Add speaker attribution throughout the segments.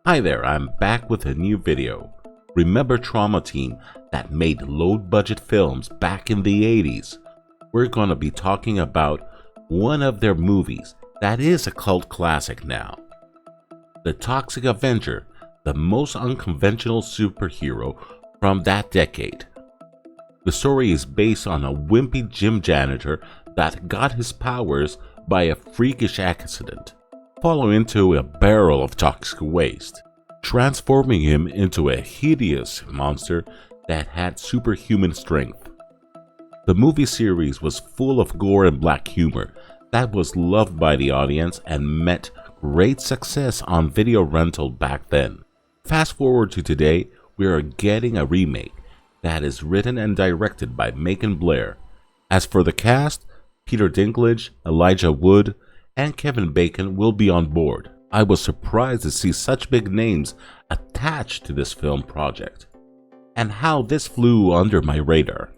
Speaker 1: Hi there, I'm back with a new video. Remember Troma team that made low-budget films back in the 80s? We're gonna be talking about one of their movies that is a cult classic now. The Toxic Avenger, the most unconventional superhero from that decade. The story is based on a wimpy gym janitor that got his powers by a freakish accident, falling into a barrel of toxic waste, transforming him into a hideous monster that had superhuman strength. The movie series was full of gore and black humor that was loved by the audience and met great success on video rental back then. Fast forward to today, we are getting a remake that is written and directed by Macon Blair. As for the cast, Peter Dinklage, Elijah Wood, and Kevin Bacon will be on board. I was surprised to see such big names attached to this film project, and how this flew under my radar.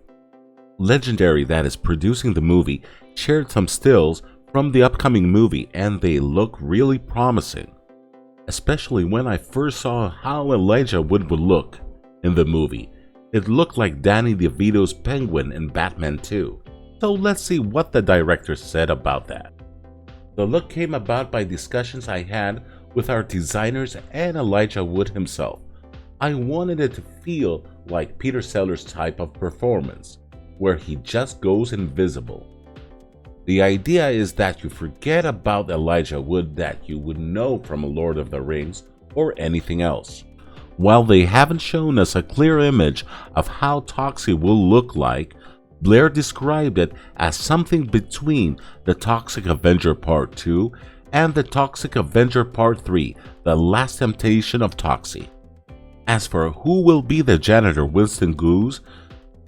Speaker 1: Legendary that is producing the movie shared some stills from the upcoming movie, and they look really promising, especially when I first saw how Elijah Wood would look in the movie. It looked like Danny DeVito's Penguin in Batman 2. So let's see what the director said about that. The look came about by discussions I had with our designers and Elijah Wood himself. I wanted it to feel like Peter Sellers' type of performance, where he just goes invisible. The idea is that you forget about Elijah Wood that you would know from Lord of the Rings or anything else. While they haven't shown us a clear image of how Toxic will look like, Blair described it as something between the Toxic Avenger Part 2 and the Toxic Avenger Part 3, The Last Temptation of Toxic. As for who will be the janitor Winston Goose,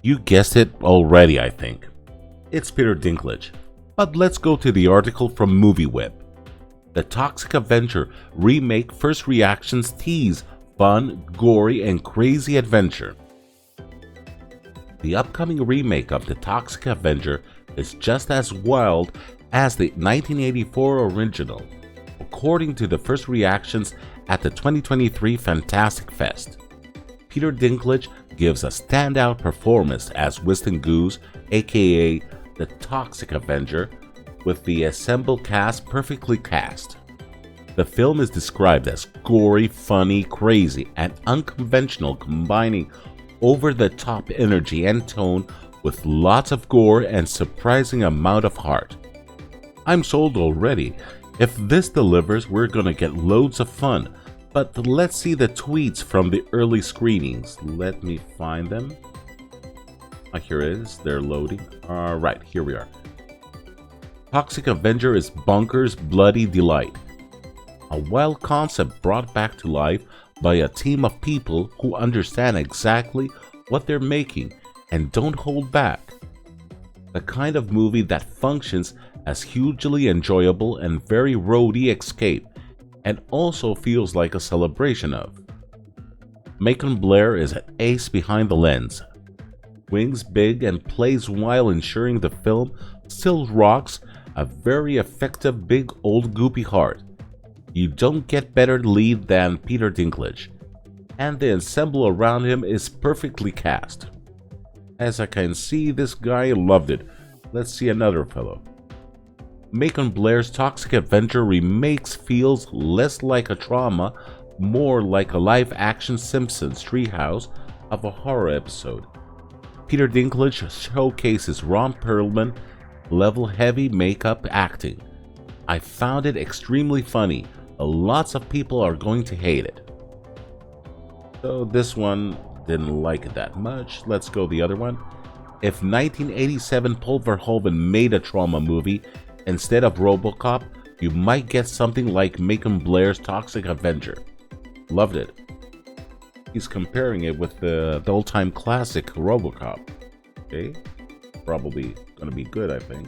Speaker 1: you guessed it already, I think. It's Peter Dinklage. But let's go to the article from MovieWeb. The Toxic Avenger remake first reactions tease fun, gory, and crazy adventure. The upcoming remake of The Toxic Avenger is just as wild as the 1984 original, according to the first reactions at the 2023 Fantastic Fest. Peter Dinklage gives a standout performance as Winston Goose, aka the Toxic Avenger, with the assembled cast perfectly cast. The film is described as gory, funny, crazy, and unconventional, combining over-the-top energy and tone with lots of gore and surprising amount of heart. I'm sold already. If this delivers, we're gonna get loads of fun. But let's see the tweets from the early screenings. Let me find them. Here it is. They're loading. Alright, here we are. Toxic Avenger is bonkers bloody delight. A wild concept brought back to life by a team of people who understand exactly what they're making and don't hold back. The kind of movie that functions as hugely enjoyable and very roady escape, and also feels like a celebration of. Macon Blair is an ace behind the lens. Wings big and plays while ensuring the film still rocks a very effective big old goopy heart. You don't get better lead than Peter Dinklage, and the ensemble around him is perfectly cast. As I can see, this guy loved it. Let's see another fellow. Macon Blair's Toxic Avenger remakes feels less like a Troma, more like a live-action Simpsons treehouse of a horror episode. Peter Dinklage showcases Ron Perlman level-heavy makeup acting. I found it extremely funny. Lots of people are going to hate it. So this one didn't like it that much. Let's go the other one. If 1987 Paul Verhoeven made a Troma movie instead of RoboCop, you might get something like Macon Blair's Toxic Avenger. Loved it. He's comparing it with the old-time classic RoboCop. Okay, probably gonna be good, I think.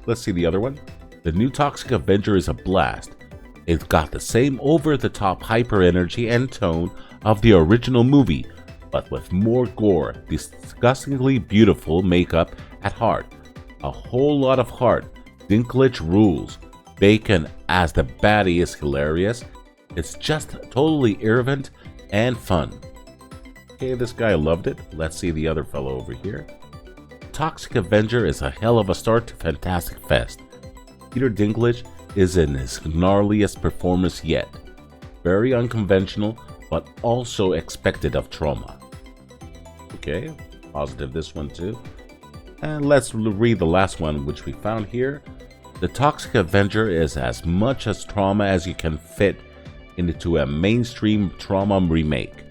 Speaker 1: Let's see the other one. The new Toxic Avenger is a blast. It's got the same over-the-top hyper energy and tone of the original movie, but with more gore, disgustingly beautiful makeup at heart, a whole lot of heart. Dinklage rules. Bacon as the baddie is hilarious, It's just totally irrelevant and fun. Okay, this guy loved it. Let's see the other fellow over here. Toxic Avenger is a hell of a start to Fantastic Fest. Peter Dinklage is in his gnarliest performance yet. Very unconventional, but also expected of Troma. Okay, positive this one too. And let's read the last one which we found here. The Toxic Avenger is as much as Troma as you can fit into a mainstream Troma remake.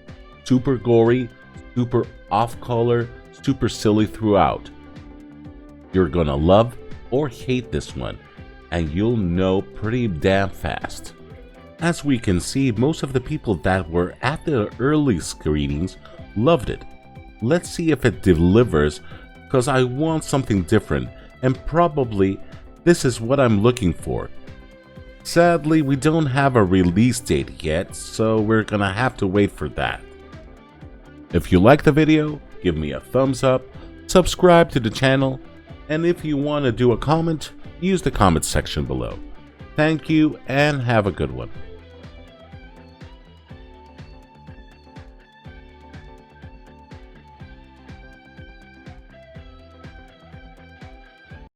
Speaker 1: Super gory, super off-color, super silly throughout. You're gonna love or hate this one, and you'll know pretty damn fast. As we can see, most of the people that were at the early screenings loved it. Let's see if it delivers, because I want something different, and probably this is what I'm looking for. Sadly, we don't have a release date yet, so we're gonna have to wait for that. If you like the video, give me a thumbs up, subscribe to the channel, and if you want to do a comment, use the comment section below. Thank you and have a good one.